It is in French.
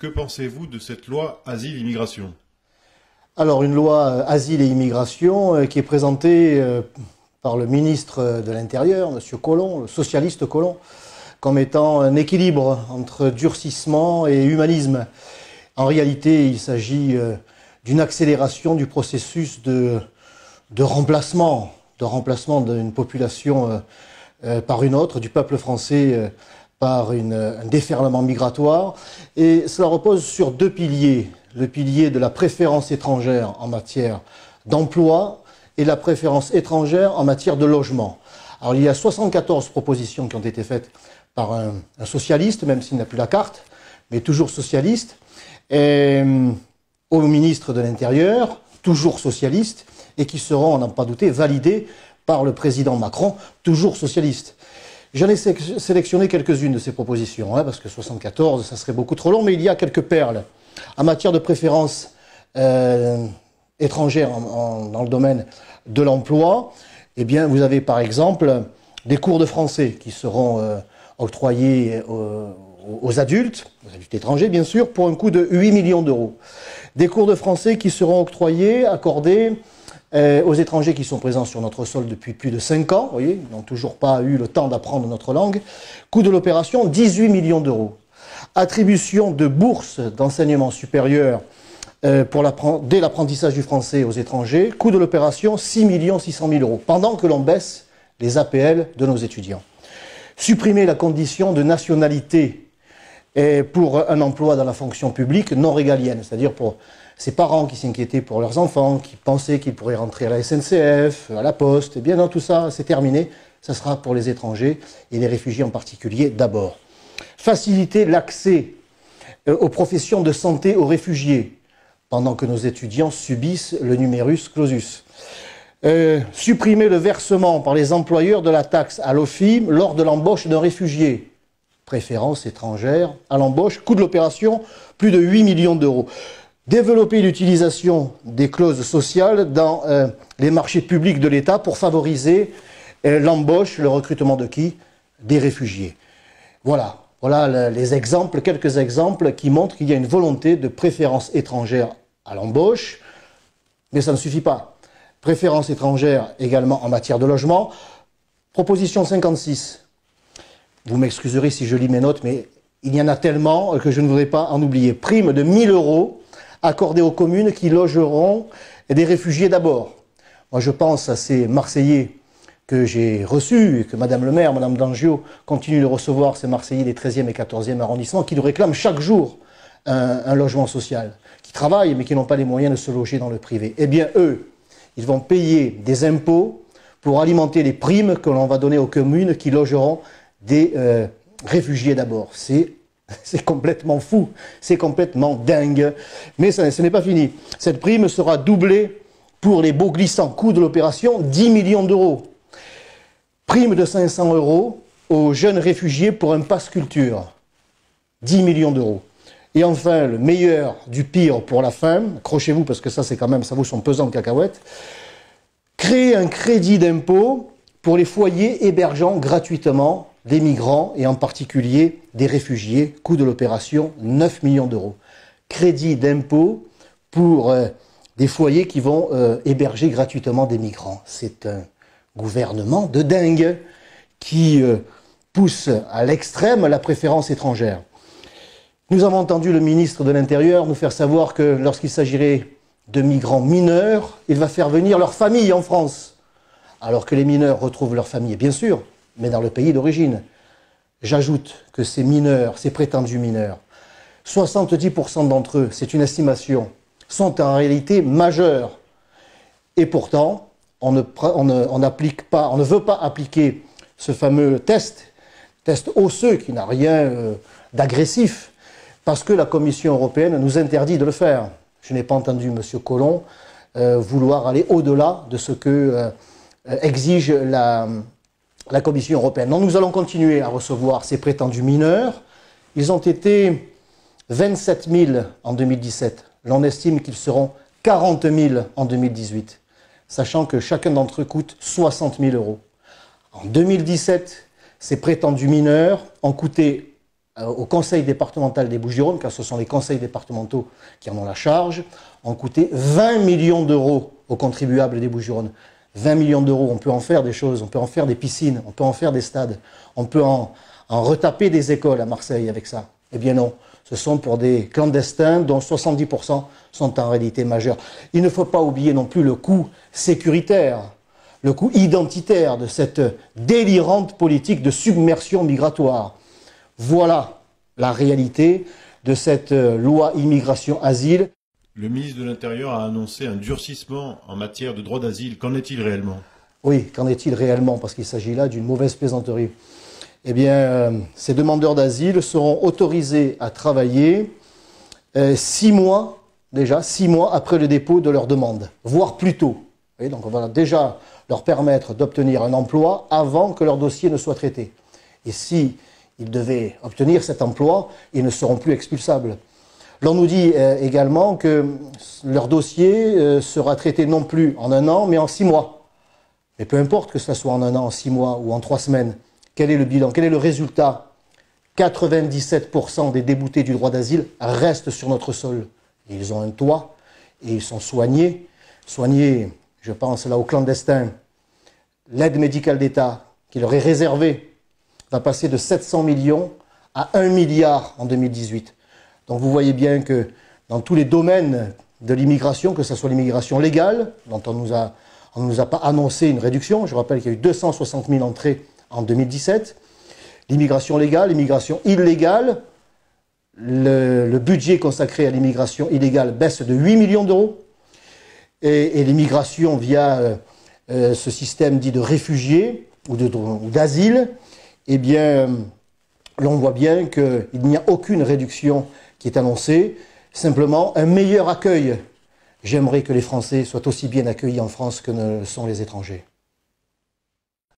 Que pensez-vous de cette loi Asile-Immigration? Alors, une loi Asile et Immigration qui est présentée par le ministre de l'Intérieur, M. Collomb, le socialiste Collomb, comme étant un équilibre entre durcissement et humanisme. En réalité, il s'agit d'une accélération du processus de remplacement d'une population par une autre, du peuple français par un déferlement migratoire. Et cela repose sur deux piliers. Le pilier de la préférence étrangère en matière d'emploi et la préférence étrangère en matière de logement. Alors il y a 74 propositions qui ont été faites par un socialiste, même s'il n'a plus la carte, mais toujours socialiste, et au ministre de l'Intérieur, toujours socialiste, et qui seront, on n'en pas douté, validées par le président Macron, toujours socialiste. J'en ai sélectionné quelques-unes de ces propositions, parce que 74, ça serait beaucoup trop long, mais il y a quelques perles. En matière de préférence étrangère dans le domaine de l'emploi, eh bien, vous avez par exemple des cours de français qui seront octroyés aux adultes étrangers bien sûr, pour un coût de 8 millions d'euros. Des cours de français qui seront octroyés, accordés aux étrangers qui sont présents sur notre sol depuis plus de 5 ans, vous voyez, ils n'ont toujours pas eu le temps d'apprendre notre langue. Coût de l'opération, 18 millions d'euros. Attribution de bourses d'enseignement supérieur dès l'apprentissage du français aux étrangers. Coût de l'opération, 6 600 000 euros, pendant que l'on baisse les APL de nos étudiants. Supprimer la condition de nationalité pour un emploi dans la fonction publique non régalienne, c'est-à-dire pour ces parents qui s'inquiétaient pour leurs enfants, qui pensaient qu'ils pourraient rentrer à la SNCF, à la Poste. Eh bien, non, tout ça, c'est terminé. Ça sera pour les étrangers et les réfugiés en particulier d'abord. Faciliter l'accès aux professions de santé aux réfugiés, pendant que nos étudiants subissent le numerus clausus. Supprimer le versement par les employeurs de la taxe à l'OFIM lors de l'embauche d'un réfugié. Préférence étrangère à l'embauche. Coût de l'opération, plus de 8 millions d'euros. Développer l'utilisation des clauses sociales dans les marchés publics de l'État pour favoriser l'embauche, le recrutement de qui? Des réfugiés. Voilà les exemples, quelques exemples qui montrent qu'il y a une volonté de préférence étrangère à l'embauche, mais ça ne suffit pas. Préférence étrangère également en matière de logement. Proposition 56. Vous m'excuserez si je lis mes notes, mais il y en a tellement que je ne voudrais pas en oublier. Prime de 1 000 euros accordée aux communes qui logeront des réfugiés d'abord. Moi, je pense à ces Marseillais que j'ai reçus, et que Madame le maire, Madame Dangiot, continue de recevoir, ces Marseillais des 13e et 14e arrondissements, qui nous réclament chaque jour un logement social, qui travaillent mais qui n'ont pas les moyens de se loger dans le privé. Eh bien, eux, ils vont payer des impôts pour alimenter les primes que l'on va donner aux communes qui logeront des réfugiés d'abord. C'est complètement fou, c'est complètement dingue. Mais ce n'est pas fini. Cette prime sera doublée pour les baux glissants. Coût de l'opération, 10 millions d'euros. Prime de 500 euros aux jeunes réfugiés pour un pass culture. 10 millions d'euros. Et enfin, le meilleur du pire pour la fin, accrochez-vous parce que ça, c'est quand même, ça vaut son pesant de cacahuètes. Créer un crédit d'impôt pour les foyers hébergeant gratuitement des migrants et en particulier des réfugiés. Coût de l'opération, 9 millions d'euros. Crédit d'impôt pour des foyers qui vont héberger gratuitement des migrants. C'est un gouvernement de dingue qui pousse à l'extrême la préférence étrangère. Nous avons entendu le ministre de l'Intérieur nous faire savoir que lorsqu'il s'agirait de migrants mineurs, il va faire venir leur famille en France. Alors que les mineurs retrouvent leur famille, bien sûr, mais dans le pays d'origine. J'ajoute que ces mineurs, ces prétendus mineurs, 70% d'entre eux, c'est une estimation, sont en réalité majeurs. Et pourtant, on ne veut pas appliquer ce fameux test osseux qui n'a rien d'agressif, parce que la Commission européenne nous interdit de le faire. Je n'ai pas entendu M. Collomb vouloir aller au-delà de ce que exige la Commission européenne. Donc nous allons continuer à recevoir ces prétendus mineurs. Ils ont été 27 000 en 2017. L'on estime qu'ils seront 40 000 en 2018, sachant que chacun d'entre eux coûte 60 000 euros. En 2017, ces prétendus mineurs ont coûté au conseil départemental des Bouches-du-Rhône, car ce sont les conseils départementaux qui en ont la charge, ont coûté 20 millions d'euros aux contribuables des Bouches-du-Rhône. 20 millions d'euros, on peut en faire des choses, on peut en faire des piscines, on peut en faire des stades, on peut en retaper des écoles à Marseille avec ça. Eh bien non, ce sont pour des clandestins dont 70% sont en réalité majeurs. Il ne faut pas oublier non plus le coût sécuritaire, le coût identitaire de cette délirante politique de submersion migratoire. Voilà la réalité de cette loi immigration-asile. Le ministre de l'Intérieur a annoncé un durcissement en matière de droit d'asile. Qu'en est-il réellement? Oui, qu'en est-il réellement? Parce qu'il s'agit là d'une mauvaise plaisanterie. Eh bien, ces demandeurs d'asile seront autorisés à travailler 6 mois, déjà 6 mois après le dépôt de leur demande, voire plus tôt. Et donc on va déjà leur permettre d'obtenir un emploi avant que leur dossier ne soit traité. Et si ils devaient obtenir cet emploi, ils ne seront plus expulsables. L'on nous dit également que leur dossier sera traité non plus en 1 an, mais en 6 mois. Mais peu importe que ce soit en 1 an, en 6 mois ou en 3 semaines, quel est le bilan? Quel est le résultat? 97% des déboutés du droit d'asile restent sur notre sol. Et ils ont un toit et ils sont soignés. Soignés, je pense là aux clandestins. L'aide médicale d'État qui leur est réservée va passer de 700 millions à 1 milliard en 2018. Donc vous voyez bien que dans tous les domaines de l'immigration, que ce soit l'immigration légale, dont on ne nous a pas annoncé une réduction, je rappelle qu'il y a eu 260 000 entrées en 2017, l'immigration légale, l'immigration illégale, le budget consacré à l'immigration illégale baisse de 8 millions d'euros, et l'immigration via ce système dit de réfugiés ou d'asile, eh bien, l'on voit bien qu'il n'y a aucune réduction qui est annoncée, simplement un meilleur accueil. J'aimerais que les Français soient aussi bien accueillis en France que ne le sont les étrangers.